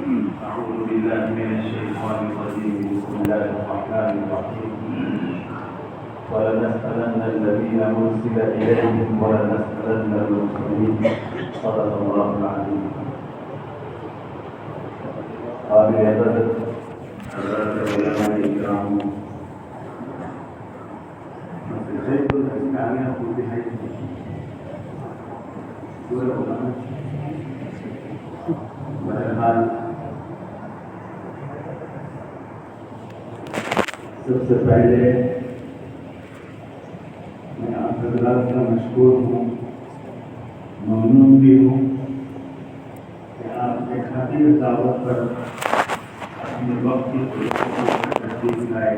أعوذ بالله من الشيطان الرجيم بسم الله الرحمن الرحيم ولنسألن الذين أرسل إليهم ولنسألن المرسلين صدق الله العظيم. قابل عزت حضرات علماء الكرام مسجد الإسلامية في حيث بہرحال سب سے پہلے میں آپ حضرات کا مشکور ہوں، ممنون بھی ہوں کہ آپ کے خاطر دعوت پر اپنے وقت کی تشریف لائے.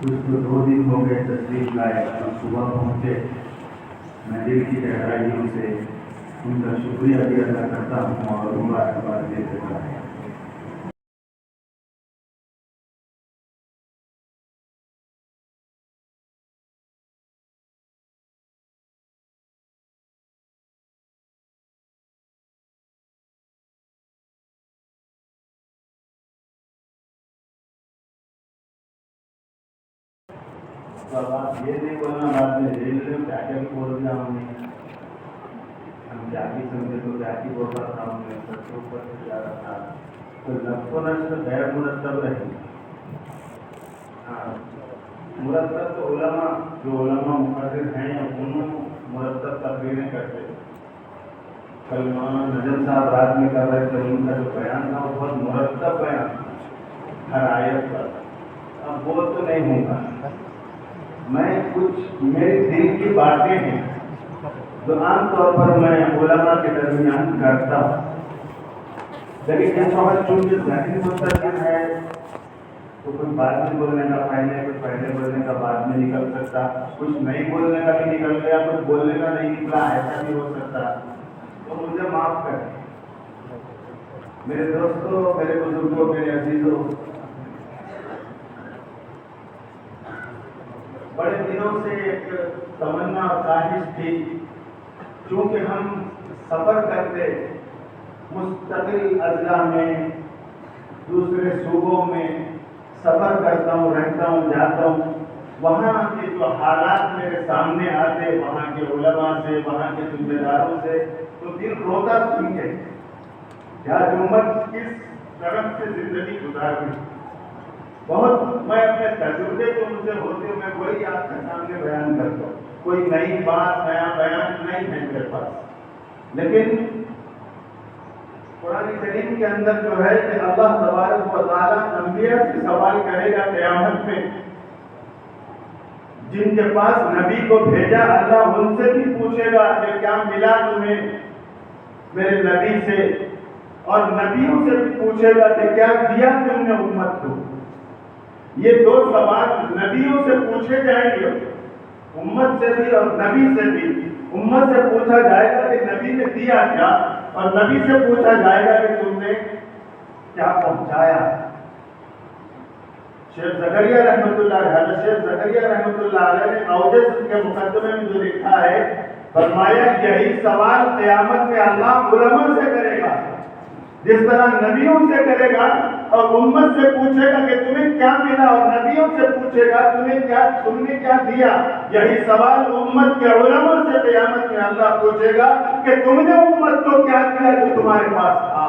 کچھ تو 2 دن ہو گئے تشریف لائے اور صبح پہنچے. میں دل کی گہرائیوں سے ان کا شکریہ بھی ادا کرتا ہوں اور مبارکباد دے دیتا ہوں. اب آپ یہ نہیں بولنا بعد میں جیل میں کیا کیا بول دیا ہم نے، ہم کیا کی سمجھے تو کیا کی بول رہا تھا، ہم نے سب کے اوپر سے جا رہا تھا. تو نفس و نشر غیر مرتب رہی. ہاں مرتب تو علماء جو علماء مقرر ہیں انہوں مرتب تقریریں کرتے. کل مولانا نجم صاحب رات میں کر رہے تھے، ان کا جو بیان تھا وہ بہت مرتب بیان تھا ہر آیت پر. اب وہ تو نہیں ہوں گا، میں کچھ میرے دل کی باتیں ہیں جو عام طور پر میں علماء کے درمیان کرتا ہوں. لیکن اس وقت چونکہ ذہنی مستقل ہے تو کچھ بعد میں بولنے کا پہلے، کچھ پہلے بولنے کا بعد میں نکل سکتا، کچھ نہیں بولنے کا بھی نکل گیا، کچھ بولنے کا نہیں نکلا، ایسا بھی ہو سکتا. تو مجھے معاف کریں میرے دوستوں، میرے بزرگوں، میرے عزیزوں. بڑے دنوں سے ایک تمنا اور خواہش تھی، چونکہ ہم سفر کرتے مستقل اضلاع میں، دوسرے صوبوں میں سفر کرتا ہوں، رہتا ہوں، جاتا ہوں. وہاں کے جو حالات میرے سامنے آتے، وہاں کے علماء سے، وہاں کے ذمہ داروں سے، تو دل روتا سن کے یار امت کس طرف سے زندگی گزار گئی. بہت میں اپنے تجربے جو مجھے ہوتے میں وہی آپ کے سامنے بیان کرتا ہوں. کوئی نئی بات، نیا بیان نہیں ہے میرے پاس. لیکن قرآن کریم کے اندر جو ہے کہ اللہ تبارک و تعالیٰ انبیاء سے سوال کرے گا قیامت میں. جن کے پاس نبی کو بھیجا اللہ ان سے بھی پوچھے گا کہ کیا ملا تمہیں میرے نبی سے، اور نبیوں سے بھی پوچھے گا کہ کیا دیا تم نے امت کو. یہ 2 سوال نبیوں سے پوچھے جائیں گے، امت سے بھی اور نبی سے بھی. امت سے پوچھا جائے گا کہ نبی نے دیا کیا، اور نبی سے پوچھا جائے گا کہ تم نے کیا پہنچایا. شیخ زکریا رحمۃ اللہ علیہ، شیخ زکریا رحمۃ اللہ علیہ نے اوجز کے مقدمے میں جو لکھا ہے، فرمایا یہی سوال قیامت میں اللہ علماء سے کرے گا، جس طرح نبیوں سے کرے گا اور امت سے پوچھے گا کہ تمہیں کیا ملا، اور نبیوں سے پوچھے گا تم نے کیا دیا. یہی سوال امت کے علماء سے قیامت میں اللہ پوچھے گا کہ تم نے امت کو کیا دیا جو تمہارے پاس تھا.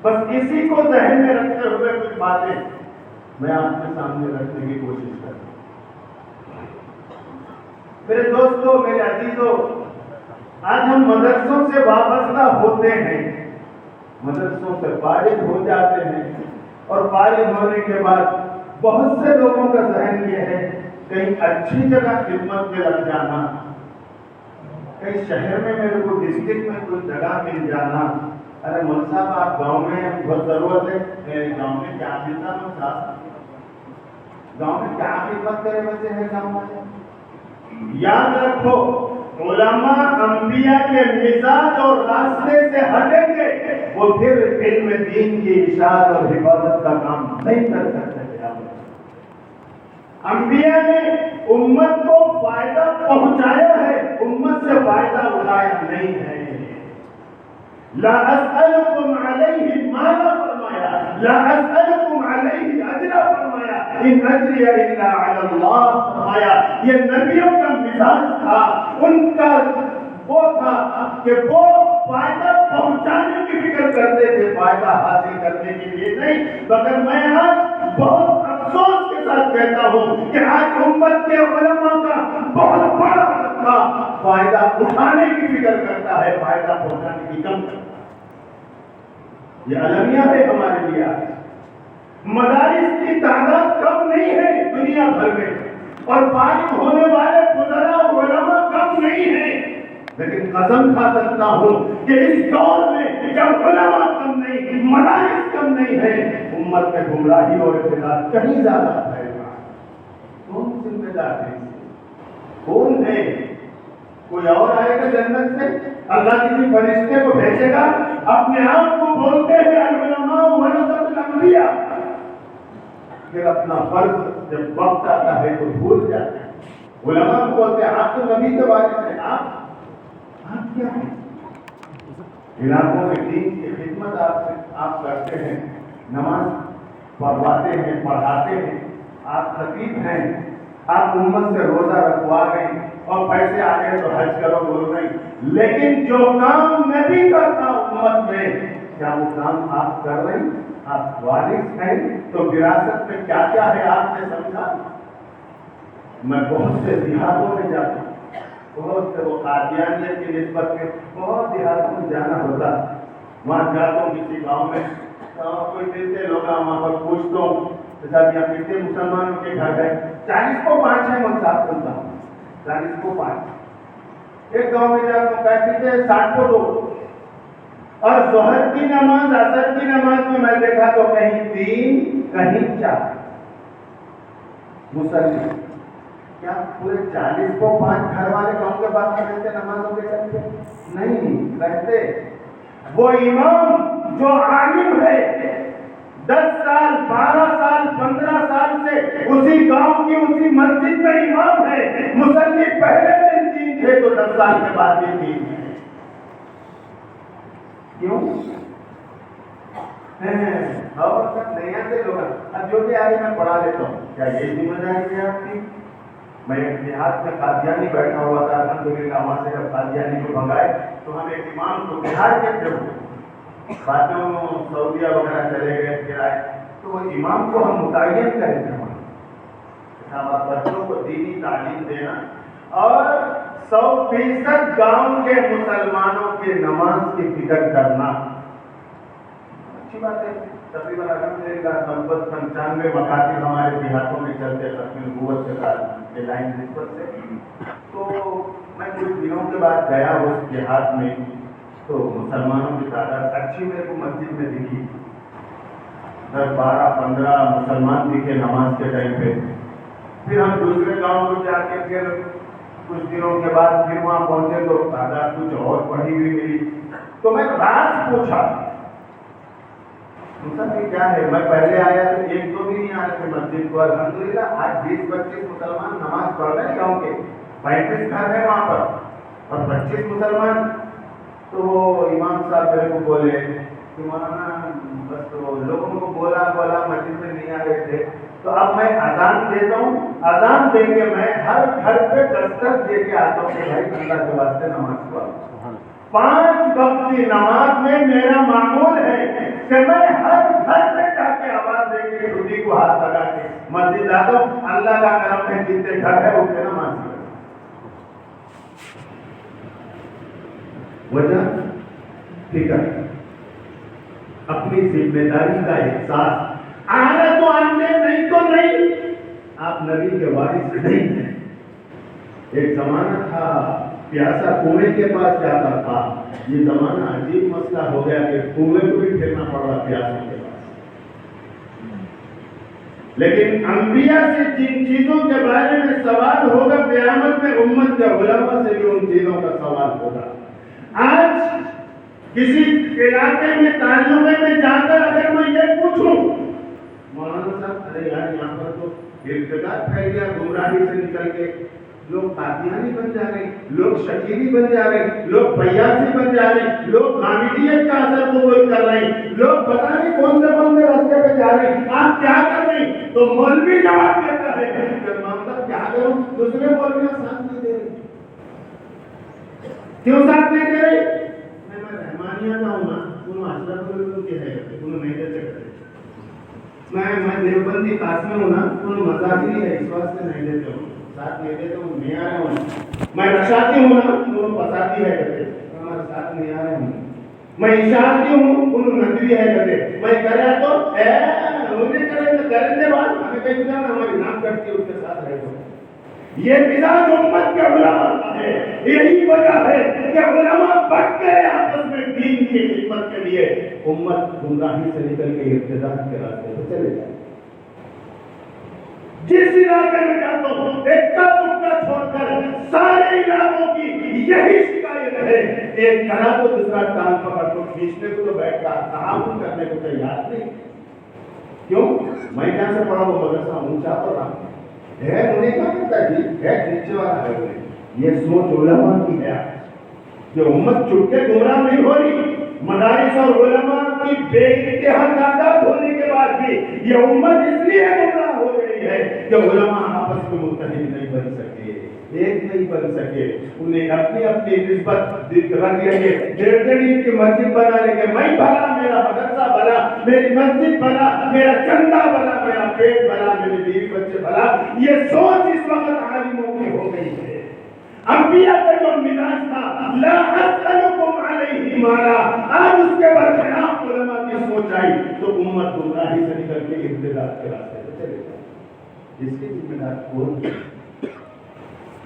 بس اسی کو ذہن میں رکھتے ہوئے کچھ باتیں میں آپ کے سامنے رکھنے کی کوشش کرتا ہوں. میرے دوستوں، میرے عزیزوں، آج ہم مدرسوں سے وابستہ ہوتے ہیں، مدرسوں سے فارغ ہو جاتے ہیں، اور فارغ ہونے کے بعد بہت سے لوگوں کا ذہن یہ ہے کہیں اچھی جگہ خدمت میں لگ جانا، کہیں شہر میں میرے کو ڈسٹرکٹ میں کوئی جگہ مل جانا. ارے مول صاحب آپ گاؤں میں بہت ضرورت ہے، گاؤں میں کیا ملتا مول صاحب، گاؤں میں کیا خدمت کرے بچے ہیں گاؤں والے. یاد رکھو علماء انبیاء کے مزاج اور راستے سے ہٹیں گے، وہ پھر علم دین کی اشاعت اور حفاظت کا کام نہیں کر سکتے. انبیاء نے امت کو فائدہ پہنچایا ہے، امت سے فائدہ اٹھایا نہیں ہے. لا اسألکم علیہ مالا فرمایا، لا اسألکم علیہ اجرا فرمایا، ان اجری الا علی اللہ فرمایا۔ یہ نبیوں کا مزاج تھا، ان کا وہ تھا کہ وہ فائدہ پہنچانے کی فکر کرتے تھے، فائدہ حاصل کرنے کے لیے نہیں۔ مگر میں آج بہت افسوس کے ساتھ کہتا ہوں کہ آج امت کے علماء کا بہت بڑا طبقہ فائدہ اٹھانے کی فکر کرتا ہے، فائدہ پہنچانے کی کم کرتا ہے۔ یہ المیہ ہے ہمارے لیے آج۔ مدارس کی تعداد کم نہیں ہے دنیا بھر میں، اور فارغ ہونے والے فضلاء و علماء کم نہیں ہیں، لیکن قسم کھا سکتا ہوں کہ اس دور میں جب علماء کم نہیں، مدارس کم نہیں ہے، امت میں گمراہی اور اختلاف کہیں زیادہ پھیل رہا ہے۔ کون ذمہ دار ہے؟ کون ہے؟ کوئی اور آئے گا جنت سے؟ اللہ کسی فرشتے کو بھیجے گا؟ اپنے آپ کو بولتے ہیں العلماء ورثۃ الانبیاء، پھر اپنا فرض جب وقت آتا ہے تو بھول جاتے ہیں۔ علماء کو بولتے ہیں آپ تو نبی کے وارث ہیں، آپ کیا ہیں؟ علاقوں میں دین کی خدمت آپ کرتے ہیں، نماز پڑھواتے ہیں، پڑھاتے ہیں، آپ خطیب ہیں، آپ امت سے روزہ رکھوا رہے ہیں، اور پیسے آ گئے تو حج کرو بول رہے ہیں، لیکن جو کام نبی کرتا امت میں، کیا وہ کام آپ کر رہے ہیں؟ آپ وارث ہیں تو وراثت میں کیا کیا ہے آپ نے سمجھا؟ میں بہت سے دیہاتوں میں جاتا ہوں، بہت سے وہ قادیانیت کی نسبت میں بہت دیہاتوں میں جانا ہوتا، وہاں جاتا ہوں کسی گاؤں میں، کوئی ملتے لوگ وہاں پر پوچھتا ہوں صاحب یہاں کتنے مسلمانوں کے گھر ہے؟ 40 کو 5 ہے، میں صاحب سنتا ہوں 40 کو 5۔ ایک گاؤں میں جاتا ہوں کہتے ہیں 60 کو 2، اور ظہر کی نماز عصر کی نماز میں دیکھا تو کہیں 3 کہیں 4 مسلمان۔ کیا پورے 40 کو 5 گھر والے گاؤں کے بعد رہتے نمازوں کے چلتے؟ نہیں رہتے۔ وہ امام جو عالم ہے 10 سال 12 سال 15 سال سے اسی گاؤں کی اسی مسجد میں امام ہے، مصلی پہلے دن 3 تھے تو 10 سال کے بعد بھی 3 ہیں۔ کیوں؟ اور سب نہیں آتے لوگ، اب جو بھی آگے میں پڑھا لیتا ہوں، کیا یہ ذمہ داری ہے آپ کی؟ میں ایک دیہات میں قادیانی بیٹھا ہوا تھا، الحمدللہ وہاں سے جب قادیانی کو بھگائے تو ہم ایک امام کو بہار کے تھے، بعد میں سعودیہ وغیرہ چلے گئے، پھر آئے تو وہ امام کو ہم متعین کرے تھے وہاں بچوں کو دینی تعلیم دینا، اور 100% گاؤں کے مسلمانوں کی نماز کی فکر کرنا۔ اچھی بات ہے، تقریباً الحمدللہ 90-95 مکاتب ہمارے دیہاتوں میں چلتے ختم نبوت کے لائن نسبت سے۔ تو میں کچھ دنوں کے بعد گیا اس دیہات میں، تو مسلمانوں کی تعداد اچھی میرے کو مسجد میں دکھی، 10-12-15 مسلمان دکھے نماز کے ٹائم پہ۔ پھر ہم دوسرے گاؤں کو جا کے پھر کچھ دنوں کے بعد پھر وہاں پہنچے تو تعداد کچھ اور بڑھی ہوئی ملی، تو میں راز پوچھا مسلمان کیا ہے؟ میں پہلے آیا تو 1-2 بھی نہیں آئے تھے مسجد کو، الحمدللہ آج 20-25 مسلمان نماز پڑھ رہے ہیں گاؤں کے، 35 گھر ہیں وہاں پر اور 25 مسلمان۔ تو وہ امام صاحب میرے کو بولے کہ مولانا بس تو لوگوں کو بولا مسجد میں نہیں آ رہے تھے، تو اب میں اذان دیتا ہوں، اذان دے کے میں ہر گھر پہ دستک دے کے آتا ہوں کہ بھائی اللہ کے واسطے نماز پڑھو۔ 5 وقت کی نماز میں میرا معمول ہے کہ میں ہر گھر پہ جا کے آواز دے کے چھٹی کو ہاتھ لگا کے مسجد آتا ہوں، اللہ کا کرم ہے جتنے گھر ہے ان کے نماز پڑھو۔ وجہ فکر، اپنی ذمہ داری کا احساس، آنا تو آنے نہیں تو نہیں، آپ نبی کے وارث نہیں ہیں۔ ایک زمانہ تھا پیاسا کنویں کے پاس جاتا تھا، یہ زمانہ عجیب مسئلہ ہو گیا کہ کنویں کو بھی پھرنا پڑ رہا پیاسے کے پاس۔ لیکن انبیاء سے جن چیزوں کے بارے میں سوال ہوگا قیامت میں، امت کے علماء سے بھی ان چیزوں کا سوال ہوگا۔ آج کسی علاقے میں تعلقے میں جا کر اگر میں یہ پوچھوں مولانا صاحب ارے یار یہاں پر تو ارتداد پھیل گیا گمراہی سے نکل کے، لوگ قادیانی بن جا رہے ہیں، لوگ شکیلی بن جا رہے ہیں، لوگ فیاضی بن جا رہے ہیں، لوگ حامدیت کا اثر قبول کر رہے ہیں، لوگ پتہ نہیں کون سے راستے پہ جا رہے ہیں، آپ کیا کر رہے ہیں؟ تو مولوی جواب دیتا ہے کہ مطلب کیا کروں؟ دوسرے مولویاں ساتھ نہیں دے رہے، کیوں ساتھ نہیں دے رہے؟ میں رحمانیہ کا ہوں نا، انہوں حضرت کو کیا ہے انہوں نہیں دے سکتے، میں دیوبندی قاسم ہوں نا، انہوں مذاہبی ہے اس واسطے نہیں دیتے ہوں، ساتھ نہیں دیتے ہوں، نہیں آ رہے ہوں، میں رشاتی ہوں نا، انہوں فسادی ہے کہتے ہمارے ساتھ نہیں آ رہے ہوں، میں اشارتی ہوں، انہوں ندوی ہے کہتے میں کریا تو انہیں کرے تو کرنے بعد ہمیں کہیں جانا ہماری نام کرتی اس کے ساتھ رہے تو یہ مزاج امت کے علماء کا ہے، یہی وجہ ہے کہ علماء بٹ گئے آپس میں دین کی خدمت کے لیے، امت گمراہی سے نکل کے ارتداد کے راستے پہ چلے جائے۔ جس علاقے میں جاتا ہوں اکا دکا چھوڑ کر سارے علاقوں کی یہی شکایت ہے، ایک کرا تو دوسرا ٹانگ پکڑ کو کھینچنے کو تو بیٹھتا، تعاون کرنے کو تیار نہیں۔ کیوں؟ میں کہاں سے پڑھا وہ مدرسہ اونچا پڑھا ہے، انہیں کیا کرتا جی ہے نیچے والا ہے انہیں، یہ سوچ علماء کی ہے کہ امت چھٹ کے گمراہ نہیں ہو رہی، مدارس اور علماء کی بے انتہا تعداد ہونے کے بعد بھی یہ امت اس لیے گمراہ ہو گئی ہے کہ علماء آپس میں متحد نہیں بن سکے، ایک نہیں بن سکے، انہیں اپنی اپنی نسبت رکھ لیں گے، ڈیڑھ ڈیڑھ کی مسجد بنا لیں گے، میں بھلا میرا مدرسہ بنا، میری مسجد بنا، میرا چندہ بنا، میرا پیٹ بنا، میرے بیوی بچے بنا، یہ سوچ اس وقت عالموں کی ہو گئی ہے۔ انبیاء کا جو مزاج تھا لا اسألکم علیہ مالا، آج اس کے برخلاف علماء کی سوچ آئی تو امت گمراہی سے نکل کے ارتداد کے راستے پہ چلے جائے۔ اس کی ذمہ دار کون؟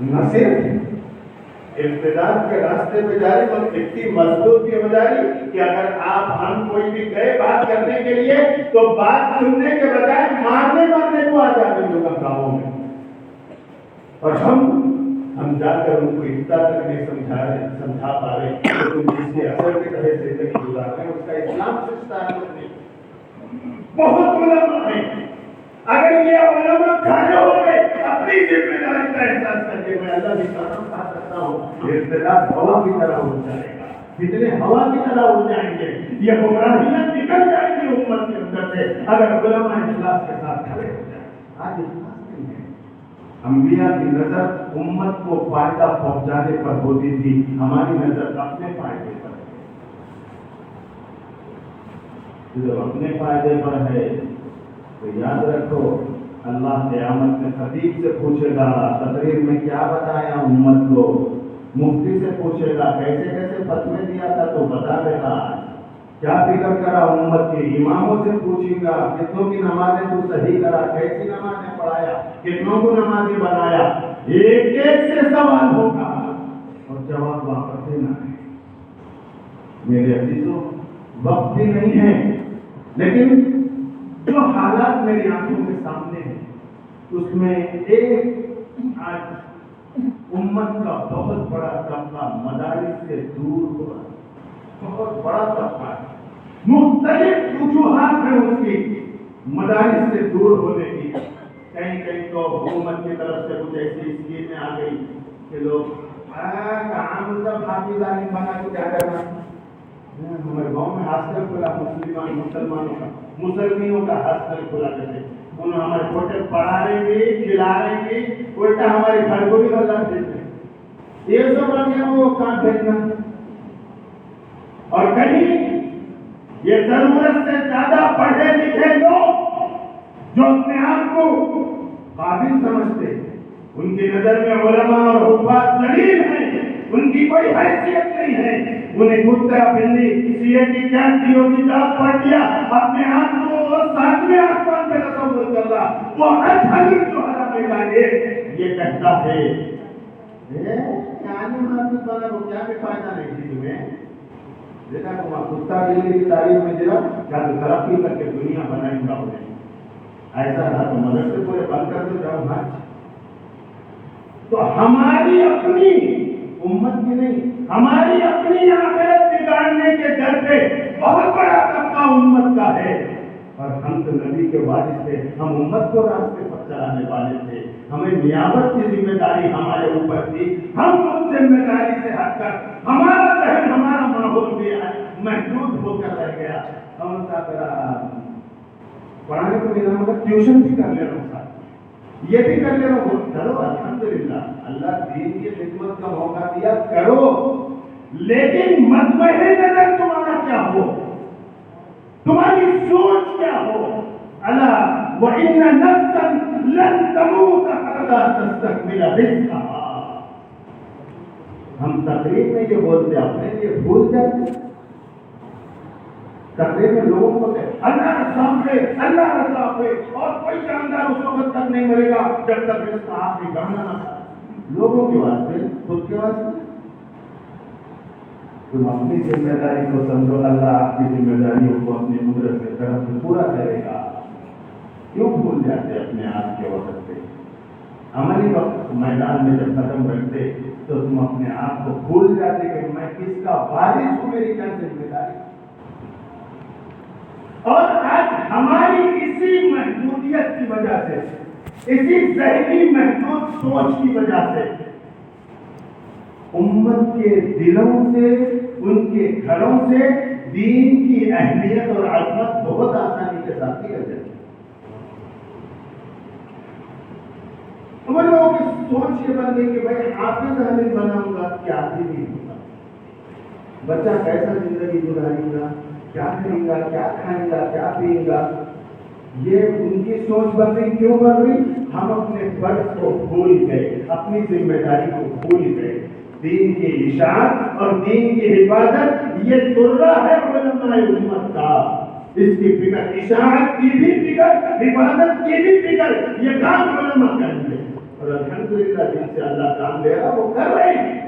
نہ صرف ارتداد کے راستے پہ جا رہے تو اتنی مضبوط کی ہو جا رہی کہ اگر آپ ہم کوئی بھی گئے بات کرنے کے لیے تو بات سننے کے بجائے مارنے کو آ جاتے ہیں لوگ گاؤں میں، اور ہم جا کر ان کو اتنا تک نہیں سمجھا پا رہے کہ تم جس کے اثر کے تحت زندگی گزار رہے ہیں اس کا اسلام سے تعلق نہیں۔ بہت علماء ہیں، اگر یہ علماء کھڑے ہو گئے اپنی ذمہ داری کا احساس کر کے میں اللہ کی قسم کھا سکتا ہوں ارتداد ہوا کی طرح ہو جائے گا، کتنے ہوا کی طرح ہو جائیں گے، یہ گمراہیاں نکل جائیں گی امت کے اندر سے اگر علماء اخلاص کے ساتھ کھڑے ہو جائیں۔ آج اخلاص نہیں ہے، انبیاء کی نظر امت کو فائدہ پہنچانے پر ہوتی تھی، ہماری نظر اپنے فائدے پر ہے۔ جب اپنے فائدے پر ہے تو یاد رکھو اللہ قیامت میں خطیب سے پوچھے گا تقریر میں کیا بتایا امت کو، مفتی سے پوچھے گا کیسے کیسے فتوے دیا تھا تو بتا دے گا، کیا فکر کرا امت کے، اماموں سے پوچھیں گا کتنوں کی نمازیں تو صحیح کرا، کیسی نمازیں پڑھایا، کتنوں کو نمازی بنایا، ایک ایک سے سوال ہوگا اور جواب واپس دینا ہے۔ میرے عزیزوں وقت بھی نہیں ہے، لیکن جو حالات میری آنکھوں کے سامنے ہیں اس میں ایک آج امت کا بہت بڑا طبقہ مدارس سے دور ہو رہا ہے، بہت بڑا طبقہ ہے، مختلف وجوہات ہیں اس کی مدارس سے دور ہونے کی۔ کہیں تو حکومت کی طرف سے کچھ ایسی اسکیمیں آ گئی کہ لوگ کہاں مطلب حافظ عالم بنا تو کیا کرنا، ہمارے گاؤں میں ہاسٹل کھلا مسلمانوں کا، مسلمانوں کا ہاسٹل کھلا کرتے، انہوں ہمارے چھوٹے پڑھا رہے بھی کھلا رہے بھی، الٹا ہمارے گھر کو بھی اللہ دیتے ہیں، یہ سب رنگیں وہ کہاں بھیجنا۔ اور کہیں یہ ضرورت سے زیادہ پڑھے لکھے لوگ جو اپنے آپ کو قابل سمجھتے، ان کی نظر میں علماء اور حفاظ ذلیل ہیں، ان کی کوئی حیثیت نہیں ہے، انہیں کتا بلی C A T cat D O T جاب پڑھ لیا، اپنے آپ کو ساتویں آسمان پہ تصور کر رہا، وہ اچھل جو حرام کا ایک یہ کہتا ہے وہ کیا بھی فائدہ نہیں تھی تمہیں، دیکھا تمہارا کتا بلی کی تعریف میں جرا کیا تو ترقی کر کے دنیا بنائیں گا انہیں، ایسا رہا تو مدرسے پورے بند کر دو جاؤ بھائی۔ تو ہماری اپنی امت کی نہیں، ہماری اپنی آخرت بگاڑنے کے ڈر پہ بہت بڑا طبقہ امت کا ہے، اور ہم تو نبی کے وارث تھے، ہم امت کو راستے پر چلانے والے تھے۔ ہمیں نیابت کی ذمہ داری ہمارے اوپر تھی. ہم اس ذمہ داری سے ہٹ کر ہمارا ذہن ہمارا ماحول بھی محدود ہو کر رہ گیا. ہم پڑھانے کو ملا مگر ٹیوشن بھی کر لے رہا ہوں ساتھ, یہ بھی کر لے رہا ہوں. کرو الحمدللہ, اللہ دین کی خدمت کا موقع دیا, کرو, لیکن مطمئن نظر تمہارا کیا ہو, تمہاری سوچ کیا ہو. الا وَإِنَّ نَفْسًا لَن تَمُوتَ حَتَّى تَسْتَكْمِلَ رِزْقَهَا. ہم تقریر میں یہ بولتے اپنے لیے بھول جاتے. تقریر میں لوگوں کو بولتے اللہ رزاق ہے, اللہ رزاق ہے, اور کوئی جاندار اس وقت تک نہیں مرے گا جب تک رزق آپ کی گانا نہ کھائے. لوگوں کے واسطے, خود کے واسطے. تم اپنی ذمہ داری کو سمجھو, اللہ آپ کی ذمہ داریوں کو اپنی قدرت سے طرف سے پورا کرے گا. کیوں بھول جاتے اپنے آپ کے وقت پہ؟ عملی وقت میدان میں جب قدم رکھتے تو تم اپنے آپ کو بھول جاتے کہ میں کس کا وارث ہوں, میری کیا ذمہ داری. اور آج ہماری اسی محدودیت کی وجہ سے, اسی ذہنی محدود سوچ کی وجہ سے امت کے دلوں سے, ان کے گھروں سے دین کی اہمیت اور عظمت بہت آسانی کے ساتھ نکل جاتی ہے. ہمارے لوگوں کی سوچ یہ بن گئی کہ بھائی حافظ عالم بناؤں گا, کیا بھی نہیں ہوگا. بچہ کیسا زندگی گزارے گا, کیا کرے گا, کیا کھائے گا, کیا پیے گا. یہ ان کی سوچ بن گئی. کیوں بن گئی؟ ہم اپنے فرض کو بھول گئے, اپنی ذمہ داری کو بھول گئے. دین کی اشاعت اور دین کی حفاظت یہ درہ ہے علماء امت کا. اس کی فکر, اشاعت کی بھی فکر, حفاظت کی بھی فکر, یہ کام علماء کریں گے. اور الحمدللہ جن سے اللہ کام لے رہا وہ کر رہے ہیں.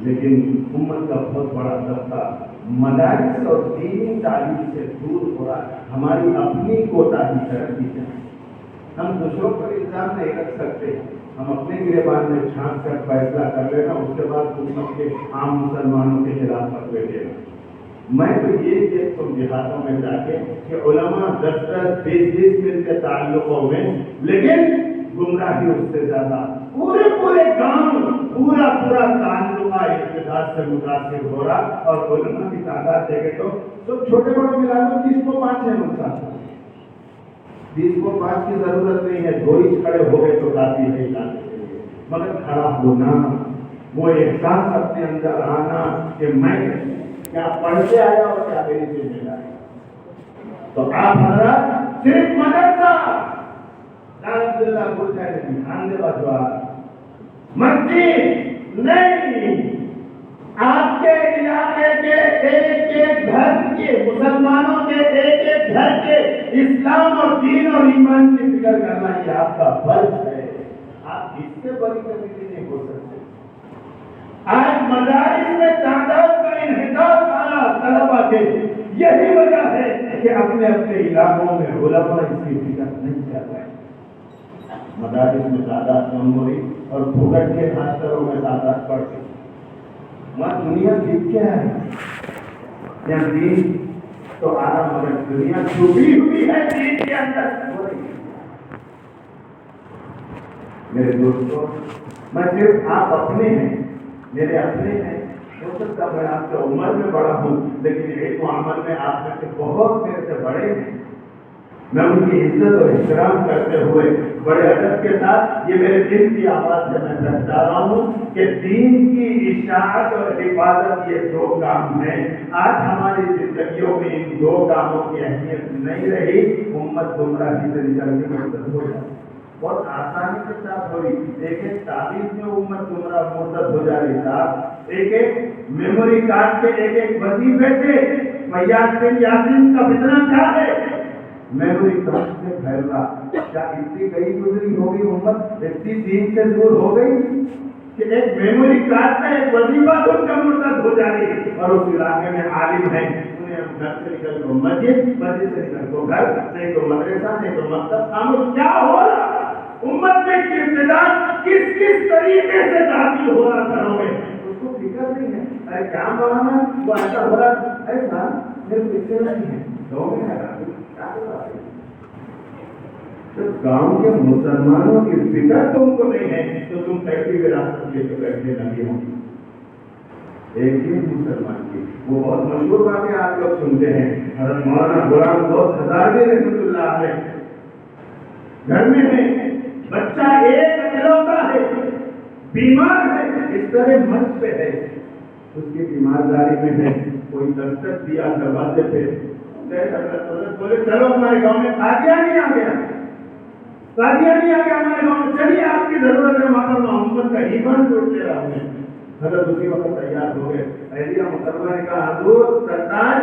لیکن امت کا بہت بڑا طبقہ مدارس اور دینی تعلیم سے دور ہو رہا ہے. ہماری اپنی کوتاہی ترقی ہے. ہم دوسروں پر الزام نہیں رکھ سکتے. ہم اپنے گریبان میں چھانٹ کر فیصلہ کر لینا, اس کے بعد حکومت کے عام مسلمانوں کے خلاف فتوے دینا. میں تو یہ دیکھتا ہوں دیہاتوں میں جا کے کہ علماء 10-20 مل کے تعلقوں میں, لیکن گمراہی اس سے زیادہ. پورے گاؤں پورا تعلقہ اقتدار سے متاثر ہو رہا, اور علماء کی تعداد دیکھے تو سب چھوٹے بڑے ملا دو 30 کو 5 ہے مسافر. 30 کو 5 کی ضرورت نہیں ہے, 2 ہی کھڑے ہو گئے تو کافی ہے علاقے کے لیے. مگر کھڑا ہونا, وہ احساس اپنے اندر آنا کہ میں کیا پڑھ کے آیا اور کیا میری ذمہ داری. تو آپ حضرات صرف مدرسہ الحمدللہ بول جائے نہیں, آندے بجوا مسجد نہیں, آپ کے علاقے کے ایک گھر کے مسلمانوں کے ایک گھر کے اسلام اور دین اور ایمان کی فکر کرنا یہ آپ کا فرض ہے. آپ اس سے بڑی کمیٹی نہیں ہو سکتے. آج مدارس میں تعداد کا انحطاط آنا طلبا کے یہی وجہ ہے کہ اپنے علاقوں میں علماء اس کی فکر نہیں کر رہے. مدارس میں تعداد کم ہو رہی اور بھوگٹ کے ماسٹروں میں تعداد بڑھ گئی. وہاں دنیا جیت کیا ہے, یا دین تو آرام, مگر دنیا چھپی ہوئی ہے دین کے اندر ہو رہی ہے. میرے دوستوں, میں صرف آپ اپنے ہیں, میرے اپنے ہیں. ہو سکتا میں آپ سے عمر میں بڑا ہوں, لیکن علم و عمل میں آپ میں سے بہت میرے سے بڑے ہیں. میں ان کی عزت اور احترام کرتے ہوئے بڑے ادب کے ساتھ یہ میرے دل کی آواز سے میں کہتا رہا ہوں کہ دین کی اشاعت اور حفاظت یہ 2 کام ہیں. آج ہماری زندگیوں میں ان 2 کاموں کی اہمیت نہیں رہی. امت گمراہی سے نکلنے میں مدد ہو جاتی, بہت آسانی کے ساتھ ہو رہی. ایک تعریف میں امت گمراہ مرتد ہو جا رہی صاحب. ایک میموری کارڈ کے ایک وظیفے سے فیاض بن یاسین کا فتنہ کیا ہے. میموری کارڈ سے پھیل رہا. کیا اتنی کئی گزری ہوگی امت, اتنی دین سے دور ہو گئی کہ ایک میموری کارڈ کا ایک وظیفہ سن کر مرتد ہو جا رہی. اور اس علاقے میں عالم ہیں, انہیں گھر سے نکل کو مسجد, مسجد سے نکل کو گھر, نہیں تو مدرسہ, نہیں تو مکتب. خاموش کیا ہو رہا. امت میں ارتداد کس طریقے سے داخل ہو رہا گھروں میں, اس کو فکر نہیں ہے. ارے کیا مانا وہ ایسا ہو رہا, ایسا میرے پیچھے نہیں ہے, لوگوں میں کیا کر رہا ہے. جب گاؤں کے مسلمانوں کی فکر تم کو نہیں ہے تو تم کیسی وراثت لے کے بیٹھنے لگے ہو؟ ایک ہی مسلمان کی وہ بہت مشہور باتیں آپ لوگ سنتے ہیں، حضرت مولانا غلام غوث ہزاروی رحمۃ اللہ علیہ گھر میں ہے، بچہ ایک اکلوتا ہے، بیمار ہے، اس طرح مرض پہ ہے، اس کی بیمارداری میں ہے، کوئی دستک دیا دروازے پہ، بولے چلو ہمارے گاؤں میں قادیانی آ گیا، قادیانی آ گیا ہمارے گاؤں میں، چلیے آپ کی ضرورت ہے وہاں پر محمد کا ایمان جوڑ لے رہا ہوں۔ حضرت اسی وقت تیار ہو گئے، اہلیہ محترمہ نے کہا حضور سرتاج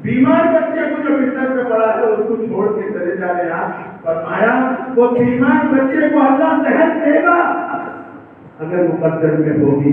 بیمار بچے کو جو بستر پہ پڑا ہے اس کو چھوڑ کے چلے جا رہے ہیں۔ فرمایا وہ بیمار بچے کو اللہ صحت دے گا اگر مقدر میں ہوگی،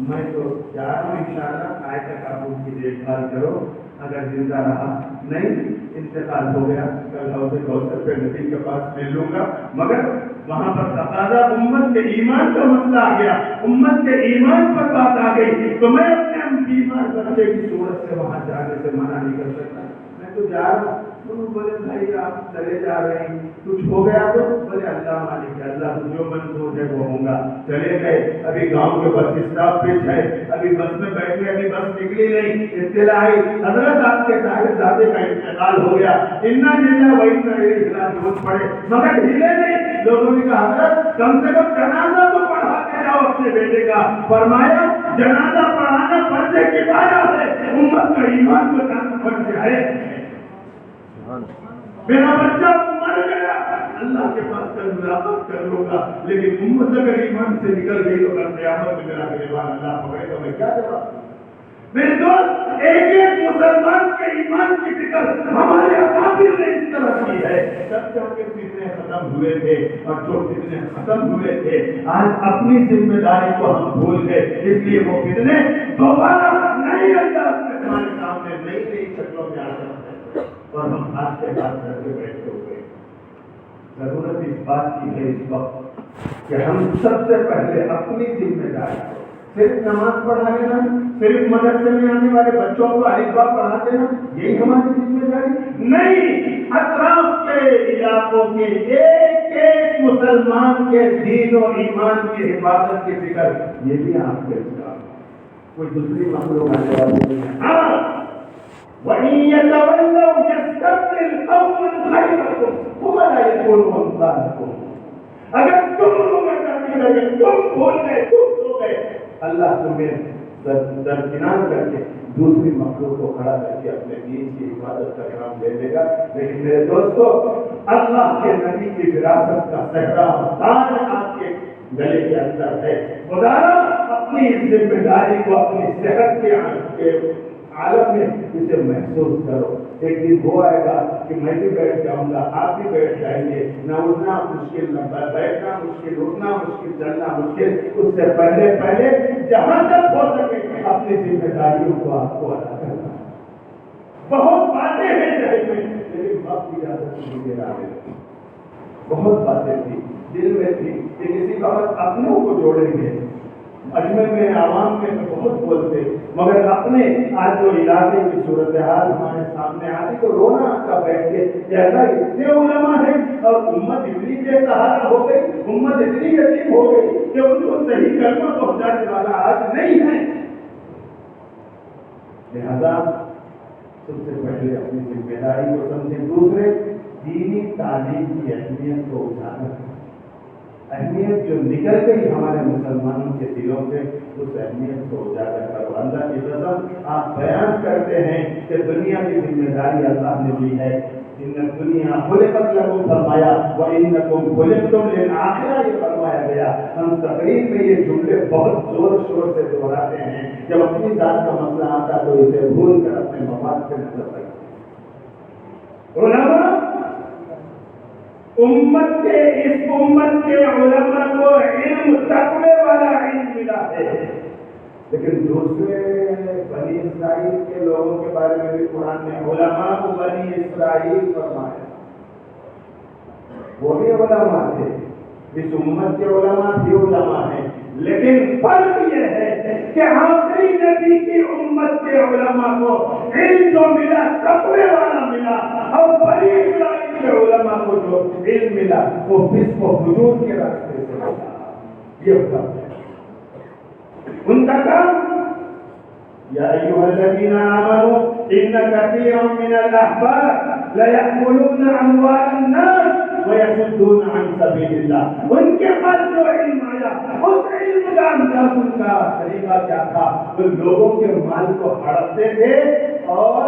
میں تو جا رہا ہوں انشاءاللہ، آئے تک آپ ان کی دیکھ بھال کرو، اگر زندہ رہا نہیں انتقال ہو گیا کل حوض کوثر پہ نبی کے پاس مل لوں گا، مگر وہاں پر تقاضا امت کے ایمان کا مسئلہ آ گیا، امت کے ایمان پر بات آ گئی تو میں اپنے بیمار بچے کی صورت سے وہاں جانے سے منع نہیں کر سکتا، میں تو جا رہا ہوں۔ بولے بھائی آپ چلے جا رہے ہیں، کچھ ہو گیا تو بولے اللہ مالک ہے، اللہ جو منظور ہے وہ ہوگا، چلے گئے۔ ابھی گاؤں کے بس اسٹاپ پہ ہے، ابھی بس میں بیٹھے، ابھی بس نکلی نہیں، اطلاع آئی حضرت آپ کے صاحبزادے کا انتقال ہو گیا، انا للہ و انا الیہ راجعون پڑے، مگر ہلے نہیں۔ لوگوں نے کہا حضرت کم سے کم جنازہ تو پڑھا کے جاؤ اپنے بیٹے کا۔ فرمایا جنازہ پڑھانا فرض کفایہ ہے، امت کا ایمان بچانا فرض ہے۔ میرا بچہ مر گیا، اللہ کے پاس کل ملاقات کر لوں گا، لیکن امت اگر ایمان سے نکل گئی تو کل قیامت میں میرا گریبان اللہ پکڑے گا، میں کیا جواب دوں؟ میرے دوست ایک ایک مسلمان کے ایمان کی فکر ہمارے اکابر نے اس طرح کی ہے۔ سب جب کے فتنے ختم ہوئے تھے اور جو فتنے ختم ہوئے تھے آج اپنی ذمہ داری کو ہم بھول گئے، اس لیے وہ فتنے دوبارہ نئے انداز میں ہمارے سامنے نئی نئی شکلوں میں آ سکتے ہیں اور ہم ہاتھ سے بات کر کے بیٹھے ہوئے۔ ضرورت اس بات کی ہے اس وقت کہ ہم سب سے پہلے اپنی ذمہ داری کو، صرف نماز پڑھا لینا، صرف مدرسے میں آنے والے بچوں کو الف با پڑھا دینا یہی ہماری ذمہ داری نہیں، اطراف کے علاقوں کے ایک ایک مسلمان کے دین و ایمان کی حفاظت کی فکر یہ بھی آپ کے کام، کوئی دوسری مخلوق آنے والی نہیں ہے۔ وَإِن يَتَوَلَّوْا يَسْتَبْدِلْ قَوْمًا غَيْرَكُمْ ثُمَّ لَا يَكُونُوا أَمْثَالَكُمْ۔ اگر تم رومردانی لگے، تم بھول گئے، تم سو گئے، اللہ تمہیں درکنار کر کے دوسری مخلوق کو کھڑا کر کے اپنے دین کی حفاظت کا کام دے دے گا۔ لیکن میرے دوستو اللہ کے نبی کی وراثت کا صحرا تاج آپ کے گلے کے اندر ہے۔ خدا اپنی ذمہ داری کو اپنی صحت کے عالم میں اسے محسوس کرو۔ ایک دن وہ آئے گا کہ میں بھی بیٹھ جاؤں گا، آپ بھی بیٹھ جائیں گے، نہ اٹھنا مشکل، نہ بیٹھنا مشکل، اٹھنا مشکل، چلنا مشکل۔ اس سے پہلے جہاں تک ہو سکے اپنی ذمہ داریوں کو آپ کو ادا کرنا۔ بہت باتیں ہیں ذہن میں لیکن وقت اجازت نہیں دے رہا ہے، بہت باتیں تھی دل میں تھی کہ کسی وقت اپنوں کو جوڑیں گے، اجمیر میں عوام میں تو بہت بولتے، مگر اپنے آج جو علاقے کی صورتحال ہمارے سامنے آتی تو رونا آتا بیٹھ کے کہ اللہ اتنے علماء ہیں اور امت اتنی بے سہارا ہو گئی، امت اتنی یتیم ہو گئی کہ ان کو صحیح کلمہ پہنچانے والا آج نہیں ہے۔ لہذا سب سے پہلے اپنی ذمہ داری کو سمجھیں، دوسرے دینی تعلیم کی اہمیت کو اجاگر کریں، اہمیت جو نکل گئی ہمارے مسلمانوں کے دلوں سے اس اہمیت کو اجاگر کرو۔ اللہ کی قسم آپ بیان کرتے ہیں کہ دنیا کی ذمہ داری اللہ نے دی ہے، ان دنیا خلقت لکم فرمایا وانکم خلقتم للآخرہ یہ فرمایا گیا۔ ہم تقریر میں یہ جملے بہت زور شور سے دہراتے ہیں، جب اپنی ذات کا مسئلہ آتا تو اسے بھول کر اپنے مفاد پہ نظر رکھتے ہیں۔ علماء اس امت کے علماء کو علم تقوی والا علم ملا ہے، لیکن دوسرے بنی اسرائیل کے لوگوں کے بارے میں بھی قرآن نے علماء کو بنی اسرائیل فرمایا، وہ بھی علماء تھے، اس امت کے علماء بھی علماء ہیں، لیکن فرق یہ ہے کہ آخری نبی کی امت کے علماء کو علم جو ملا تقوی والا ملا، اور بنی اسرائیل کے علماء کو جو علم ملا وہ فسق و فجور کے راستے سے ملا. یہ ہوتا ہے ان کا کام. یا ایھا الذین آمنوا ان کثیرا من الاحبار لیأکلون اموال الناس ویصدون عن سبیل اللہ. ان کے پاس جو علم آیا اس علم کا انداز ان کا طریقہ کیا تھا؟ وہ لوگوں کے مال کو ہڑپتے تھے اور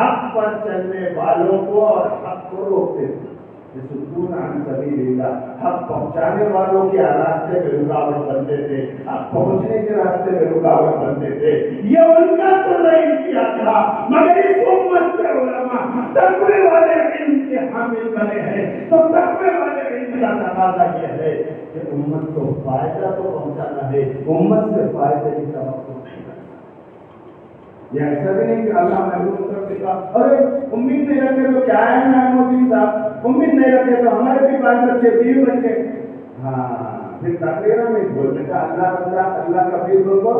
حق پر چلنے والوں کو اور حق کو روکتے تھے. یصدون عن سبیل اللہ. حق پہنچانے والوں کے راستے میں رکاوٹ بنتے تھے, حق پہنچنے کے راستے میں رکاوٹ بنتے تھے. یہ ان کا تو نہیں کیا تھا, مگر اس امت کے علماء تقوی والے علم کے حامل بنے ہیں. تو تقوی والے علم کا تقاضا یہ ہے کہ امت کو فائدہ تو پہنچانا ہے, امت سے فائدے کی توقع نہیں کرنا. یہ ایسا بھی نہیں کہ اللہ محروم کر دے گا, ارے امید نہیں رکھے تو کیا ہے نا مودی صاحب, امید نہیں رکھے تو ہمارے بھی بال بچے بیوی بچے. ہاں پھر تقریر میں بولنے کا اللہ کا پھر کو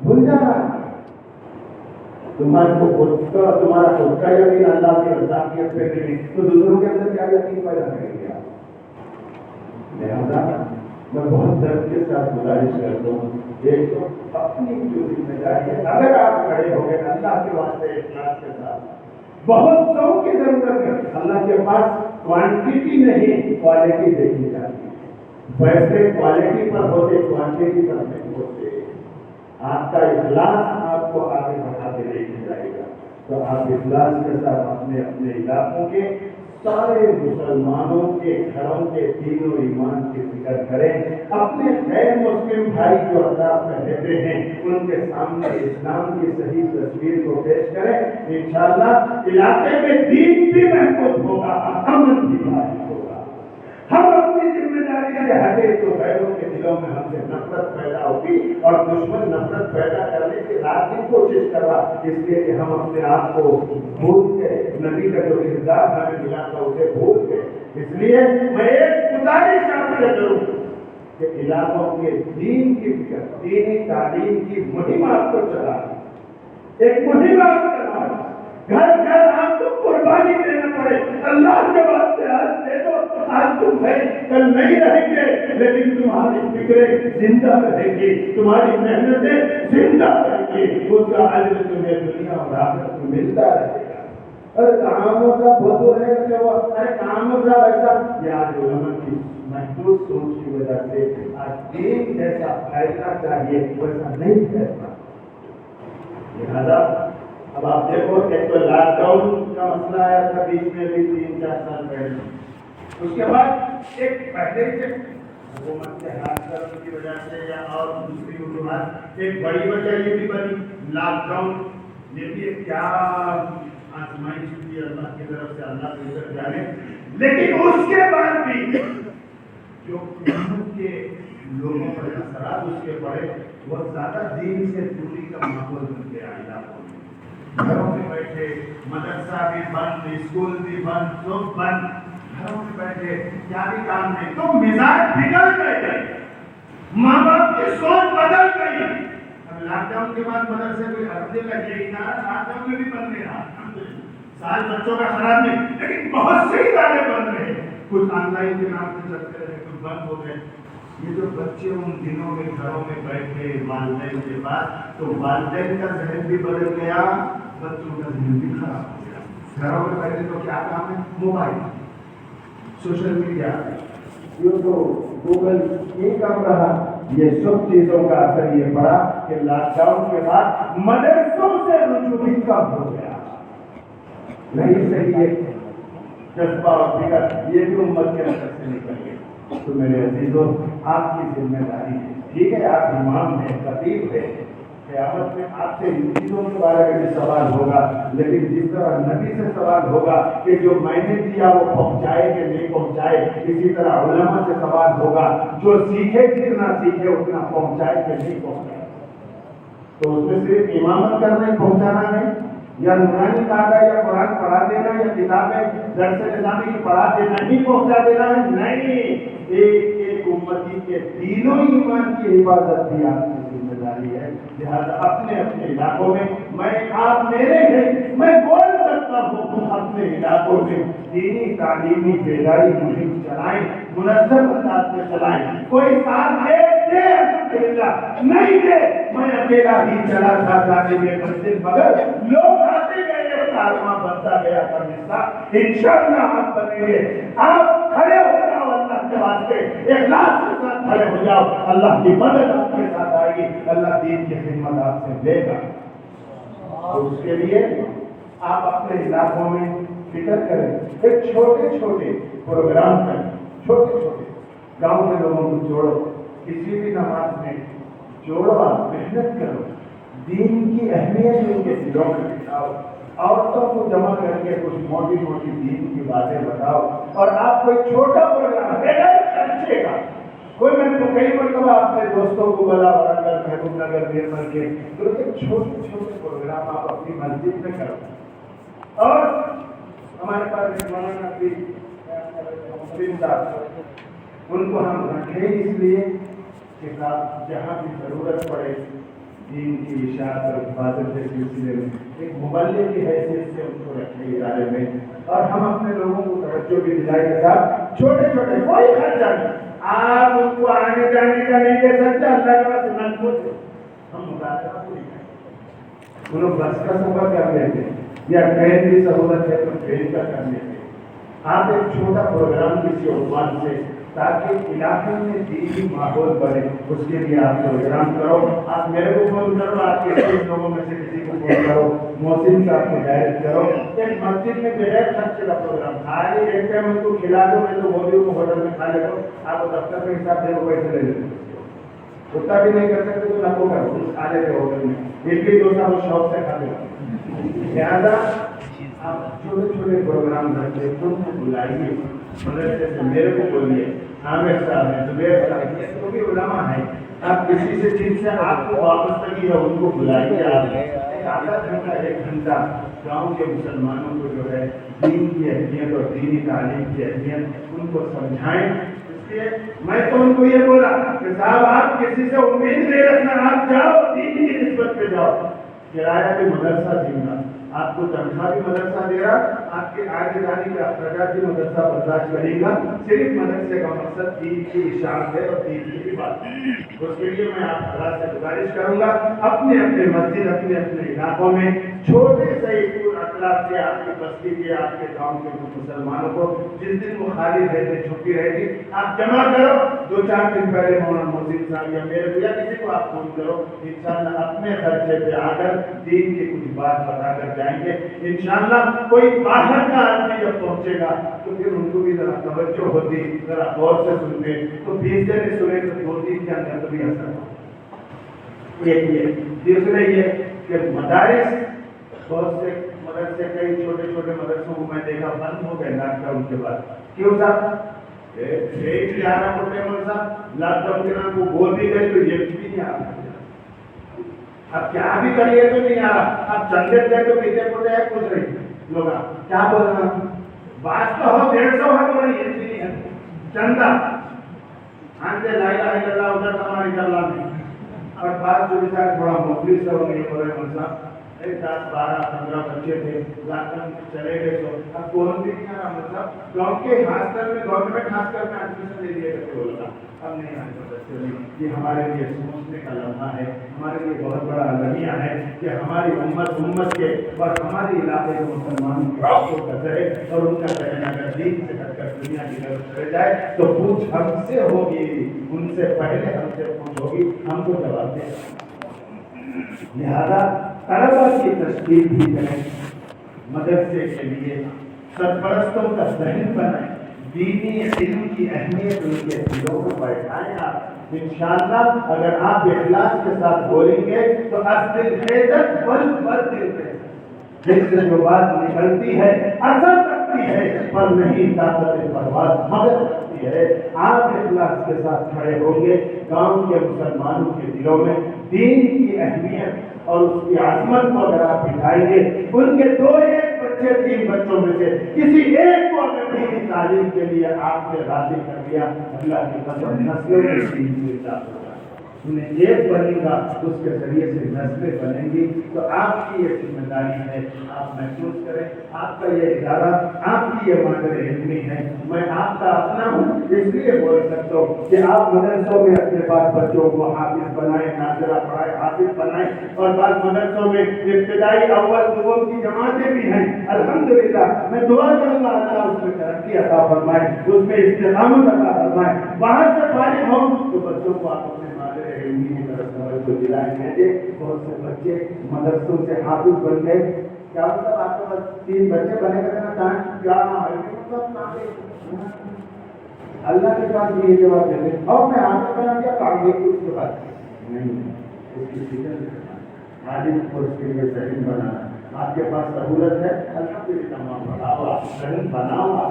بھول جانا. تمہارا خود کا یقین اللہ کی رضاکیت پہ نہیں تو دوسروں کے اندر کیا یقین پیدا کریں گے آپ. لہٰذا میں بہت درد کے ساتھ گزارش کرتا ہوں, ایک تو اپنی جو ذمہ داری ہے اگر آپ کھڑے ہو گئے اللہ کے واسطے اخلاص کے ساتھ, بہت سو کی ضرورت ہے. اللہ کے پاس کوانٹٹی نہیں کوالٹی دیکھی جاتی ہے. فیصلے کوالٹی پر ہوتے, کوانٹٹی پر نہیں ہوتے. آپ کا اخلاص آپ کو آگے بڑھا کے لے کے جائے گا. تو آپ اخلاص کے ساتھ اپنے اپنے علاقوں کے سارے مسلمانوں کے گھروں کے دین و ایمان کی فکر کریں. اپنے غیر مسلم بھائی جو اطراف میں رہتے ہیں ان کے سامنے اسلام کی صحیح تصویر کو پیش کریں. انشاءاللہ علاقے میں دین بھی محفوظ ہوگا, امن بھی حاصل ہوگا. ہم اپنی ذمہ داری سے ہٹے تو غیروں کے دلوں میں ہم سے نفرت پیدا ہوگی اور دشمن نفرت پیدا کرنے کی رات کی کوشش کر رہا, اس لیے کہ ہم اپنے آپ کو بھول گئے, نبی کا جو کردار ہمیں ملا تھا اسے بھول گئے. اس لیے میں ایک گزارش آپ سے کروں کہ علاقوں کے دین کی فکر, دینی تعلیم کی مہم آپ کو چلائیں, ایک مہم آپ چلائیں. گھر گھر آپ کو قربانی دینا پڑے, اللہ کے واسطے آج دے دو. آج تم ہے کل نہیں رہیں گے, لیکن تمہاری فکریں زندہ رہیں گی, تمہاری محنتیں زندہ رہیں گی, اس کا اجر تمہیں دنیا اور آخرت میں ملتا رہے گا. ارے کاموں صاحب وہ تو ہے کہ وہ ارے کاموں صاحب ایسا, یہ آج علماء کی محدود سوچ کی وجہ سے آج دین جیسا پھیلنا چاہیے ویسا نہیں پھیلتا. لہذا اب آپ دیکھو, ایک تو لاک ڈاؤن کا مسئلہ آیا تھا بیچ میں بھی 3-4 سال پہلے. اس کے بعد ایک پہلے سے حکومت کے ہاتھ کرنے کی وجہ سے یا اور دوسری وجوہات ایک بڑی وجہ یہ بھی بنی لاک ڈاؤن. یہ بھی ایک کیا آزمائش تھی اللہ کی طرف سے, اللہ کی طرف جانے. لیکن اس کے بعد بھی جو قوم کے لوگوں پر اثرات اس کے پڑے وہ زیادہ دین سے دوری کا ماحول بن گیا. علاقوں میں گھروں میں بیٹھے, مدرسہ بھی بند, اسکول بھی بند, سب بند, گھروں میں بیٹھے, کیا بھی کام نہیں. تو مزاج بگڑ گئے, ماں باپ کی سوچ بدل گئی. اب لاک ڈاؤن کے بعد مدرسے بھی الحمدللہ یہ ادارہ لاک ڈاؤن میں بھی بن رہا, سال بچوں کا خراب نہیں, لیکن بہت سے ادارے بن رہے ہیں. کچھ آن لائن کے نام سے چلتے رہے, کچھ بند ہو گئے. یہ جو بچے ان دنوں میں گھروں میں بیٹھے والدین کے پاس, تو والدین کا ذہن بھی بدل گیا, بچوں کا ذہن بھی خراب ہو گیا. گھروں میں بیٹھے تو کیا کام ہے, mobile, social media, YouTube, Google, یہ کام رہا. یہ سب چیزوں کا اثر یہ پڑا کہ لاک ڈاؤن کے بعد مدرسوں سے رجوع بھی کم ہو گیا. نہیں صحیح ہے, جذبہ اور فکر یہ بھی امت کے اندر سے نکل گئے. تو میرے عزیزوں, آپ کی ذمہ داری ہے, ٹھیک ہے آپ امام ہیں, خطیب ہیں, قیامت میں آپ سے ان چیزوں کے بارے میں بھی سوال ہوگا, لیکن جس طرح نبی سے سوال ہوگا کہ جو میں نے دیا وہ پہنچائے کہ نہیں پہنچائے, اسی طرح علماء سے سوال ہوگا جو سیکھے جتنا سیکھے اتنا پہنچائے کہ نہیں پہنچائے. تو اس میں صرف امامت کرنا ہی پہنچانا ہے, یا نورانی قاعدہ یا قرآن پڑھا دینا یا کتابیں درس نظامی کی پڑھا دینا ہی پہنچا دینا ہے. نہیں, ایک ایک امتی کے دین و ایمان کی حفاظت بھی آپ کی ذمہ داری ہے. لہٰذا اپنے اپنے علاقوں میں, میں آپ میرے ہیں, میں بول سکتا مرتبہ اپنے علاقوں میں دینی تعلیمی بیداری مہم چلائیں، منظم انداز میں چلائیں. کوئی ساتھ دے الحمدللہ، نہیں دے میں اکیلا ہی چلا تھا جانے میں مسجد، مگر لوگ آتے گئے کارواں بنتا گیا کا حصہ. انشاءاللہ آپ بنیں گے. آپ کھڑے ہو جاؤ اللہ کے واسطے، اخلاص کے ساتھ کھڑے ہو جاؤ، اللہ کی مدد آپ کے ساتھ آئے گی، اللہ دین کی خدمت آپ سے لے گا. تو اس کے لیے آپ اپنے علاقوں میں فکر کریں، ایک چھوٹے چھوٹے پروگرام کریں، چھوٹے چھوٹے گاؤں کے لوگوں کو جوڑو، کسی بھی نماز میں جوڑو، آپ محنت کرو، دین کی اہمیت ان کے دلوں میں بٹھاؤ، عورتوں کو جمع کر کے کچھ موٹی موٹی دین کی باتیں بتاؤ. اور آپ کوئی چھوٹا پروگرام بغیر خرچے کا، کوئی میں تو کئی مرتبہ اپنے دوستوں کو بولا ورنگر محبوب نگر نرمل کے چھوٹے چھوٹے پروگرام آپ اپنی مسجد میں کرو. اور ہمارے پاس ایک مولانا بھی ان کو ہم رکھیں اس لیے کہ جہاں بھی ضرورت پڑے دین کی اشاعت اور حفاظت کے سلسلے میں ایک مبلغ کی حیثیت سے ان کو رکھے ادارے میں. اور ہم اپنے لوگوں کو توجہ بھی دلائی کے ساتھ چھوٹے چھوٹے کوئی خرچہ نہیں، آپ ان کو آنے جانے کا نہیں دے سکتے، اللہ کے پاس نہ پوچھے، ہم مطالبہ پوری کریں. انہوں بس کا سفر کر لیتے یا ٹرین کی سہولت ہے تو ٹرین کا کر لیتے. آپ ایک چھوٹا پروگرام کسی عنوان سے تاکہ علاقے میں دینی ماحول بنے، اس کے لیے آپ پروگرام کرو. آپ میرے کو فون کرو، آپ کے 30 لوگوں میں سے کسی کو فون کرو، محسن صاحب کو ہدایت کرو. ایک مسجد میں بغیر خرچے کا پروگرام، خالی ایک ٹائم ان کو کھلا دو، میں تو بولی کو ہوٹل میں کھا لے دو، آپ دفتر میں حساب دے کو پیسے لے لیتے. اتنا بھی نہیں کر سکتے تو نہ کرو، کھا لیتے ہوٹل میں اڈلی ڈوسا وہ شوق سے کھاتے ہو. لہٰذا آپ چھوٹے چھوٹے پروگرام رکھتے، ان کو بلائیے. مدرسے سے میرے کو بولیے، عامر صاحب ہیں، زبیر صاحب ہیں، تو بھی علماء ہیں. آپ کسی سے جن سے آپ کو وابستگی ہے ان کو بلائیے. آپ ایک آدھا گھنٹہ 1 گھنٹہ گاؤں کے مسلمانوں کو جو ہے دین کی اہمیت اور دینی تعلیم کی اہمیت ان کو سمجھائیں. اس لیے میں تو ان کو یہ بولا کہ صاحب آپ کسی سے امید نہیں رکھنا، آپ جاؤ دین کی نسبت پہ جاؤ. کرایہ بھی مدرسہ دیں گا، آپ کو تنخواہ بھی مدرسہ دے رہا، آپ کے آگے جانے کے اخراجات بھی مدرسہ برداشت کرے گا. صرف مدرسے کا مقصد دین کی اشاعت ہے اور دین کی بات ہے. اس کے لیے میں آپ حضرات سے گزارش کروں گا اپنے اپنے مسجد اپنے اپنے علاقوں میں چھوٹے سے اخلاق سے آپ کی بستی کے آپ کے گاؤں کے مسلمانوں کو جس دن وہ خالی رہتے چھٹی رہے گی آپ جمع کرو. 2-4 دن پہلے مولانا محسن صاحب یا میرے کو یا کسی کو آپ فون کرو، انشاءاللہ اپنے خرچے پہ آ کر دین کی کچھ بات بتا کر جائیں گے. انشاءاللہ کوئی باہر کا آدمی جب پہنچے گا تو پھر ان کو بھی ذرا توجہ ہوتی، ذرا غور سے سنتے. تو 20 دن سنے تو 2-3 کے اندر تو بھی اثر ہو. یہ دوسرے یہ کہ مدارس بہت سے مدرسے کئی چھوٹے چھوٹے مدرسوں کو میں دیکھا بند ہو گئے لاک ڈاؤن کے بعد. کیوں صاحب؟ ایک ہی آ رہا ہوتے ہیں صاحب، لاک ڈاؤن کے نام کو بول بھی گئے تو یہ بھی نہیں آ رہا. اب کیا بھی کریے تو نہیں آ رہا. اب چندے گئے تو کتنے پوٹے ہیں پوچھ رہے لوگ کیا بول رہے ہیں. بات تو ہو 150 ہے بولی یہ نہیں ہے چندہ آنتے لا الہ الا اللہ ادھر ہماری کرلا میں. اور بات جو بیچارے تھوڑا مخلص ہے وہ نہیں بول رہے ہیں صاحب 10-12-15 بچے تھے لاکن چلے گئے. تو اب کون بھی نہیں آ رہا مطلب گاؤں کے خاص کر میں گورنمنٹ خاص کر میں ایڈمیشن لے لیا کرتے بولتا اب نہیں آنے بچے نہیں. یہ ہمارے لیے سوچنے کا لمحہ ہے، ہمارے لیے بہت بڑا المیہ ہے کہ ہماری امت کے اور ہمارے علاقے کے مسلمانوں کے حقوق کا ذرے اور ان کا ذہن اگر دین سے ہٹ کر دنیا کی طرف چلے جائے تو پوچھ ہم سے ہوگی، ان سے پہلے ہم سے پوچھ ہوگی، ہم کو جواب دے. لہذا طلبا کی تشکیل بھی کریں، مدرسے کے لیے سرپرستوں کا ذہن بنائیں، دینی علم کی اہمیت ان کے دلوں کو بیٹھائیں. آپ انشاءاللہ اگر آپ اخلاص کے ساتھ بولیں گے تو اصل خیزت بر دل پہ جس سے جو بات نکلتی ہے اثر رکھتی ہے پر نہیں طاقت پرواز مگر رکھتی ہے. آپ اخلاص کے ساتھ کھڑے ہوں گے، گاؤں کے مسلمانوں کے دلوں میں دین کی اہمیت اور اس کی عظمت کو اگر آپ بٹھائیں گے، ان کے 2-1 بچے 3 بچوں میں سے کسی ایک کو اگر دینی تعلیم کے لیے آپ نے راضی کر دیا، اللہ کی قسم نسلوں میں دین سے ہوگا. انہیں ایک بنے گا، اس کے ذریعے سے نسلیں بنیں گی۔ تو آپ کی یہ ذمہ داری ہے، آپ محسوس کریں آپ کا یہ ادارہ، آپ کی یہ مادر علمی ہے۔ میں آپ کا اپنا ہوں، اس لیے بول سکتا ہوں کہ آپ مدرسوں میں اپنے پاس بچوں کو حافظ بنائیں، ناظرہ پڑھائیں، حافظ بنائیں، اور بعض مدرسوں میں ابتدائی اول دوم کی جماعتیں بھی ہیں۔ الحمدللہ میں دعا کروں گا اللہ اس میں ترقی عطا فرمائے، اس میں استقامت عطا فرمائے۔ وہاں سے فارغ ہوں تو بچوں کو آپ اپنے مادر علمی کی طرف توجہ دلائیں گے۔ بہت سے بچے مدرسوں سے حافظ بن گئے، کیا مطلب آپ کے پاس 3 بچے بنے گا نا کہاں کیا اللہ کے پاس بھی یہ جواب دے دیں اور میں آپ کا بنا دیا کام بھی اس کے بعد نہیں، اس کی فکر عالم کو اس کے لیے ذہن بنانا۔ آپ کے پاس سہولت ہے الحمدللہ، ماں پڑھاؤ، ذہن بناؤ،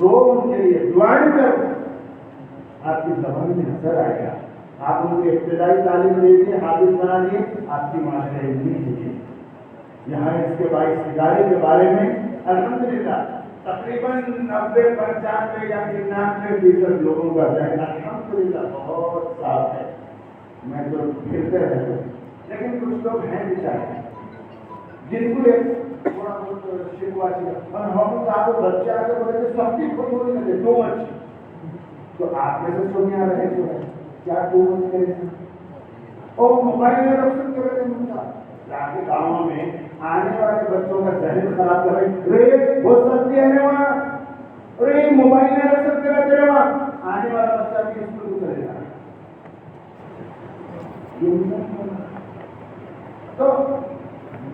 رو ان کے لیے دعائیں کرو، آپ کی زبان میں اثر آئے گا۔ آپ ان کو ابتدائی تعلیم دے دیے، حافظ بنا دیے، آپ کی مادر علمی ہے۔ یہاں اس کے 22 ادارے کے بارے میں الحمدللہ تقریباً 90-95 یا 99% لوگوں کا ذہن الحمدللہ بہت صاف ہے۔ میں تو پھرتے رہتا ہوں، لیکن کچھ لوگ ہیں بیچارے جن کو تھوڑا بہت شکوا اور ہم صاحب بچے آ کے بولے تھے سب کی خود ہونے لگے 2 اچھی، تو آپ کیسے سونے آ رہے جو ہے کیا 2 اچھی کرے اور موبائل میں رکھ سکتے رہتے کے گاؤں میں آنے والے بچوں کا ذہن خراب کر رہے ہو سکتی ہے وہاں، ارے موبائل میں رکھ سکتے رہتے ہیں وہاں، آنے والا بچہ بھی اسکول کو چلے گا۔ تو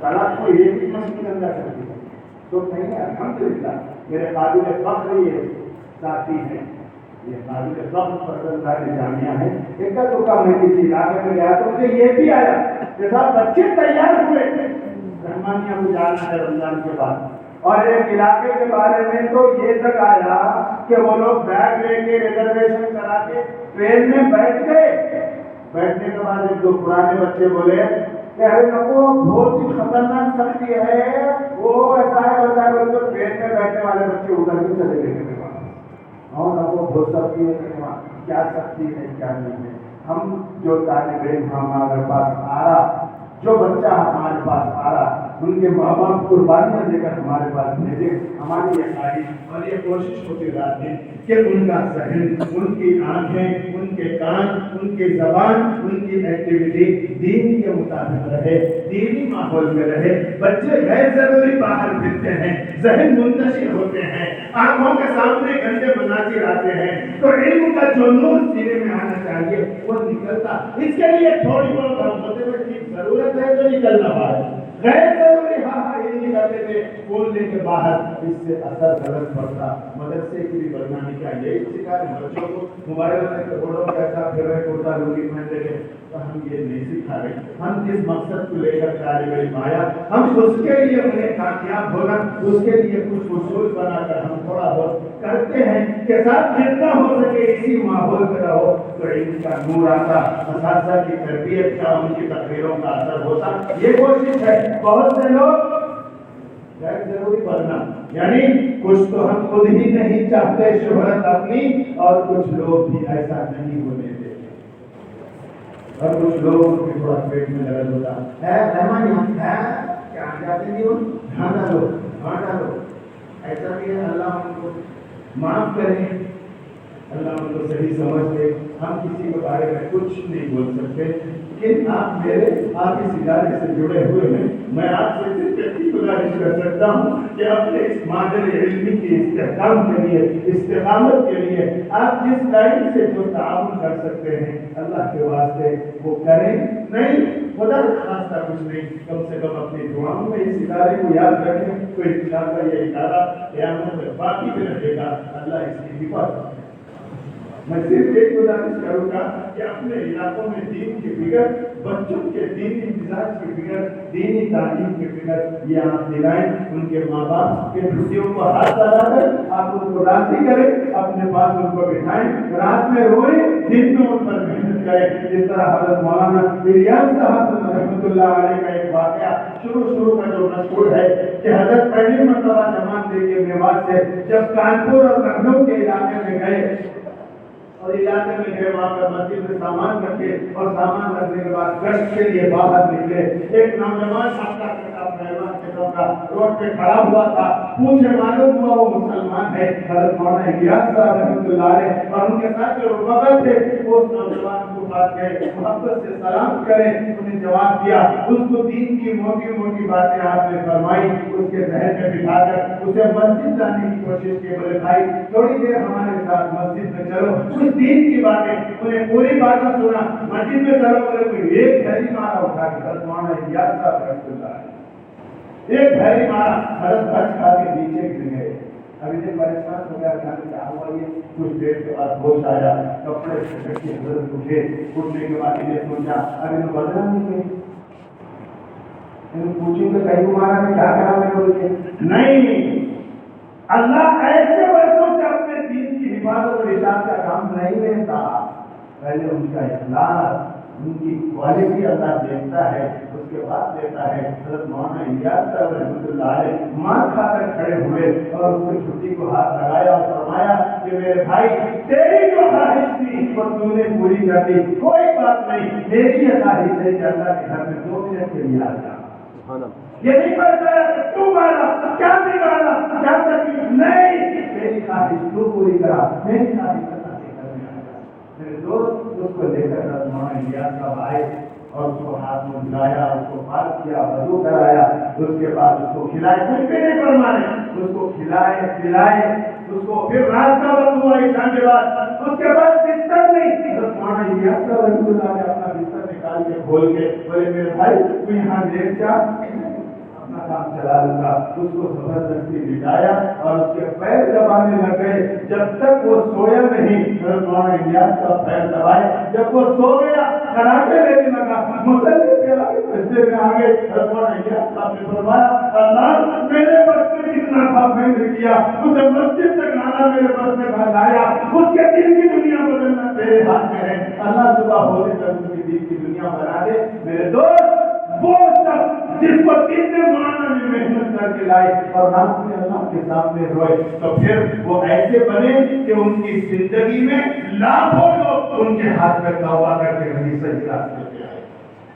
طلاق کو یہ بھی مسئلہ اندر کرتی ہے تو نہیں ہے۔ الحمدللہ میرے قابل فخر یہ ساتھی ہیں، یہ قابل فخر پسندہ جامعہ ہے۔ ایک کا دکھا میں کسی علاقے میں گیا تو مجھے یہ بھی آیا کہ صاحب بچے تیار ہوئے رحمانیہ کو جانا ہے رمضان کے بعد، اور ایک علاقے کے بارے میں تو یہ تک آیا کہ وہ لوگ بیگ لے کے ریزرویشن کرا کے ٹرین میں بیٹھ گئے۔ بیٹھنے کے بعد ایک 2 پرانے بچے بولے کہ ارے نکو بہت ہی خطرناک سختی ہے، وہ ایسا ہے ویسا ہے، بولے تو ٹرین میں بیٹھنے والے بچے ادھر کے چلے گئے۔ اور نکو بہت سختی ہے، کیا سختی ہے کیا نہیں ہے۔ ہم جو طالب علم ہمارے پاس آ رہا، جو بچہ ہمارے پاس آ رہا، ان کے ماں باپ قربانیاں دے کر ہمارے پاس بھیجے۔ ہماری یہ خواہش اور یہ کوشش ہوتی رہتی ہے کہ ان کا ذہن، ان کی آنکھیں، ان کے کان، ان کی زبان، ان کی ایکٹیویٹی دین کے مطابق رہے، دینی ماحول میں رہے۔ بچے غیر ضروری باہر پھرتے ہیں، ذہن منتشر ہوتے ہیں، آنکھوں کے سامنے گندے مناظر آتے ہیں، تو علم کا جو نور سینے میں آنا چاہیے وہ نکلتا۔ اس کے لیے تھوڑی بہت ہم ہوتے ہوئے ٹھیک ضرورت ہے تو نکلنا باہر، غیر ضروری ہاں یہ نہیں کرتے تھے بولنے کے باہر، اس سے اثر غلط پڑتا۔ مدرسے کی بھی بدنامی کا یہی شکار ہے، بچوں کو موبائل میں کروڑوں پیسہ پھر رہے کرتا لوگی پہنتے گئے، تو ہم یہ نہیں سکھا رہے۔ ہم جس مقصد کو لے کر طالب علم آیا، ہم اس کے لیے انہیں کامیاب ہونا، اس کے لیے کچھ اصول بنا کر ہم تھوڑا بہت کرتے ہیں کہ ساتھ جتنا ہو سکے اسی ماحول میں رہو تو علم کا نور آتا، اساتذہ کی تربیت کا، ان کی تقریروں کا اثر ہوتا۔ یہ کوشش ہے۔ بہت سے لوگ غیر ضروری بننا، یعنی کچھ تو ہم خود ہی نہیں چاہتے شہرت اپنی، اور کچھ لوگ بھی ایسا نہیں ہونے دیتے، اور کچھ لوگوں کے تھوڑا پیٹ میں درد ہوتا ہے رحمان ہے کیا جاتے نہیں ہو ہاں ڈالو ایسا بھی ہے۔ اللہ ہم کو معاف کرے، اللہ ان کو صحیح سمجھ دے۔ ہم کسی کے بارے میں کچھ نہیں بول سکتے، لیکن آپ اس ادارے سے جڑے ہوئے ہیں، میں آپ سے صرف اتنی گزارش کر سکتا ہوں کہ اپنے اس مادر علمی کی استحکام کے لیے، استقامت کے لیے آپ جس لائن سے جو تعاون کر سکتے ہیں اللہ کے واسطے وہ کریں۔ نہیں خدا خاصہ کچھ نہیں، کم سے کم اپنی دعاؤں میں اس ادارے کو یاد رکھیں، تو انشاءاللہ یہ ادارہ قیامت تک باقی بھی رہے گا۔ اللہ اس کی حفاظت۔ میں صرف ایک گزارش کروں گا کہ اپنے علاقوں میں دین کی فکر، بچوں کے دینی مزاج کی فکر، دینی تعلیم کی فکر یہ آپ دلائیں۔ ان کے ماں باپ کے چھٹیوں کو ہاتھ لگا کر آپ ان کو راضی کریں، اپنے پاس ان کو بٹھائیں، رات میں روئیں، دن میں ان پر محنت کریں۔ جس طرح حضرت مولانا الیاس صاحب رحمۃ اللہ علیہ کا ایک واقعہ شروع کا جو مشہور ہے کہ حضرت پہلی مرتبہ جماعت لے کے میوات سے جب کانپور اور لکھنؤ کے علاقے میں گئے اور علاقے میں گئے، وہاں پر مسجد میں سامان رکھے اور سامان رکھنے کے بعد گشت کے لیے باہر نکلے۔ ایک نوجوان اپنا پہلوان قسم کا روڈ پہ کھڑا ہوا تھا، پوچھے معلوم ہوا وہ مسلمان ہے۔ حضرت مولانا الیاس صاحب رحمۃ اللہ علیہ اور ان کے ساتھ جو رفقا تھے وہ اس نوجوان کو پاس گئے، محبت سے سلام کرے، انہیں جواب دیا، اس کو دین کی موٹی موٹی باتیں آپ نے فرمائی، اس کے ذہن میں بٹھا کر اسے مسجد لانے کی کوشش کی۔ بولے بھائی تھوڑی دیر ہمارے ساتھ مسجد میں چلو، کچھ دین کی باتیں، انہیں پوری باتیں سنا، مسجد میں چلو۔ بولے کوئی ایک گھڑی مارا اٹھا کے حضرت مولانا الیاس صاحب رحمۃ اللہ علیہ ایک گھڑی مارا، حضرت بچ کھا کے نیچے گر گئے۔ ابھی سے پریشان ہو گیا، کیا ہوا یہ؟ کچھ دیر کے بعد ہوش آیا، کپڑے سے حضرت اٹھے، اٹھنے کے بعد انہیں سوچا ابھی میں بدلا نہیں گئی، پوچھیں گے کہیں مارا میں کیا کرا میں بول کے نہیں۔ اللہ ایسے برسوں سے اپنے دین کی حفاظت اور اشاعت کا کام نہیں لیتا، پہلے ان کا اخلاص، ان کی کوالٹی اللہ دیکھتا ہے، اس کے بعد دیتا ہے۔ حضرت مولانا الیاس صاحب رحمۃ اللہ علیہ مار کھا کر کھڑے ہوئے اور اس کی چھٹی کو ہاتھ لگایا اور فرمایا کہ میرے بھائی تیری جو خواہش تھی وہ تو نے پوری کر دی، کوئی بات نہیں، میری یہ خواہش ہے کہ اللہ کے گھر میں 2 منٹ کے لیے آ جا۔ یہ نہیں پتا کہ تو مارا کیا بگاڑا کیا تکلیف نہیں، میری خواہش تو پوری کرا، میری خواہش اللہ کے گھر میں آ جا۔ میرے دوست اس کو لے کر حضرت مولانا الیاس صاحب آئے اور اس کو ہاتھ میں ملایا، اس کو پاک کیا، وضو کرایا، اس کے بعد اس کو کھلائے، کچھ بھی نہیں فرمانے، اس کو کھلائے پلائے، اس کو پھر رات کا وقت ہوا عشاء کے بعد، اس کے بعد بستر نہیں، حضرت مولانا الیاس صاحب رحمۃ اللہ علیہ اپنا بستر نکال کے کھول کے بولے میرے بھائی تو یہاں لیٹ جا، اپنا کام چلا لوں گا۔ اس کو زبردستی لٹایا اور اس کے پیر دبانے لگ گئے، جب تک وہ سویا نہیں حضرت مولانا الیاس کا پیر دبائے، جب وہ سو گیا خراٹے لینے لگا، مصلی پہ آ کے سجدے میں آ گئے۔ حضرت مولانا الیاس صاحب نے فرمایا اللہ میرے بس میں جتنا تھا میں نے کیا، اسے مسجد تک لانا میرے بس میں لایا، اس کے دل کی دنیا بدلنا تیرے ہاتھ میں ہے، اللہ صبح ہونے تک اس کی دل کی دنیا بنا دے۔ میرے دوست وہ سب جس کو دین نے مولانا نے محنت کر کے لائے اور رات میں اللہ کے سامنے روئے، تو پھر وہ ایسے بنے کہ ان کی زندگی میں لاکھوں لوگ ان کے ہاتھ میں توبہ کر کے وہی صحیح راستے پہ آئے۔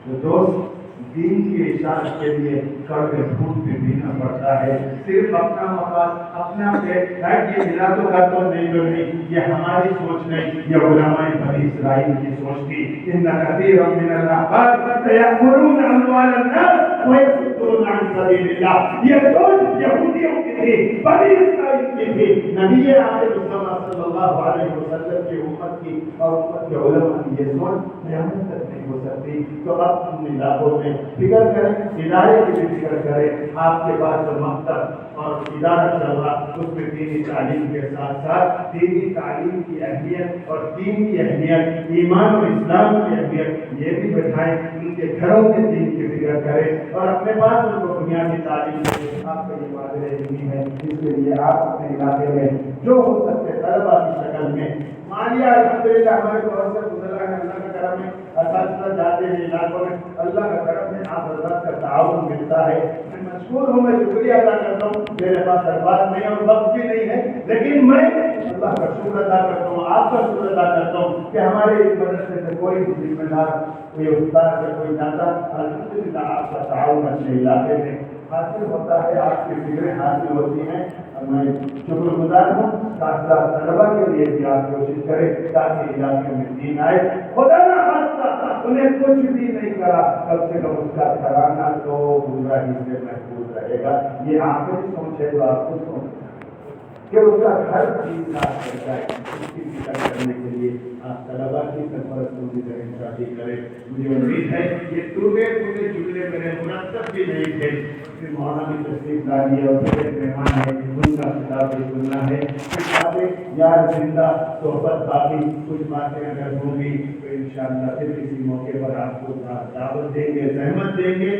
تو دوست دین کی اشاعت کے لیے کڑوے پھوٹ بھی پینا پڑتا ہے، صرف اپنا مقاصد اپنا پیٹ یہ ملا تو کر تو نہیں تو نہیں، یہ ہماری سوچ نہیں، یہ علماء بنی اسرائیل کی سوچ تھی۔ ان کثیرا من الاحبار یأکلون اموال الناس ویصدون عن سبیل اللہ، یہ سوچ یہودیوں کی تھی، بنی اسرائیل کی تھی۔ نبی آخر الزمان صلی اللہ علیہ وسلم کی امت کی اور امت کے علماء کی یہ سوچ قیامت تک نہیں ہو سکتی۔ تو اب ان علاقوں میں فکر کریں، ادارے کی بھی فکر کریں، آپ کے پاس جو مکتب اور ادارہ چل رہا اس میں دینی تعلیم کے ساتھ ساتھ دینی تعلیم کی اہمیت اور دین کی اہمیت، ایمان اور اسلام کی اہمیت یہ بھی بٹھائیں، ان کے گھروں کے دین کی فکر کریں اور اپنے پاس ان کو بنیادی تعلیم دیں۔ آپ کا یہ وعدہ علمی ہے، اس کے لیے آپ اپنے علاقے میں جو ہو سکتے طلبا کی شکل میں مالیہ الحمدللہ ہمارے بہت سے گزرا ہے، اللہ کا کرم ہے، اساتذہ جاتے ہیں علاقوں میں، اللہ کا کرم ہے، آپ حضرات کا تعاون ملتا ہے۔ میں مشکور ہوں، میں شکریہ ادا کرتا ہوں، میرے پاس الفاظ نہیں اور وقت بھی نہیں ہے، لیکن میں اللہ کا شکر ادا کرتا ہوں، آپ کا شکر ادا کرتا ہوں کہ ہمارے اس مدرسے سے کوئی ذمہ دار، کوئی استاد یا کوئی داتا، الحمدللہ آپ کا تعاون اپنے علاقے میں حاصل ہوتا ہے، آپ کی فکریں حاصل ہوتی ہیں۔ میں شکر گزار ہوں، ساتھ ساتھ طلبا کے لیے بھی آپ کوشش کریں تاکہ علاقے میں دین آئے۔ خدا نہ خواستہ انہیں کچھ بھی نہیں کرا، کم سے کم اس کا گھرانہ تو گمراہی سے محفوظ رہے گا۔ یہ آخری سوچ ہے جو آپ کو سوچ کہ اس کا ہر چیز صاف کر جائے، اس کی فکر کرنے کے لیے آپ طلبا کی سرپرستی کی شادی کریں۔ مجھے امید ہے یہ ٹوٹے پھوٹے جملے میرے مرتب بھی نہیں تھے، پھر مولانا کی تشریف لائی ہے اور پھر ایک مہمان ہے ان کا خطاب بھی سننا ہے، کچھ باتیں یار زندہ صحبت باقی کچھ باتیں اگر ہوں گی تو انشاءاللہ پھر کسی موقع پر آپ کو دعوت دیں گے، زحمت دیں گے۔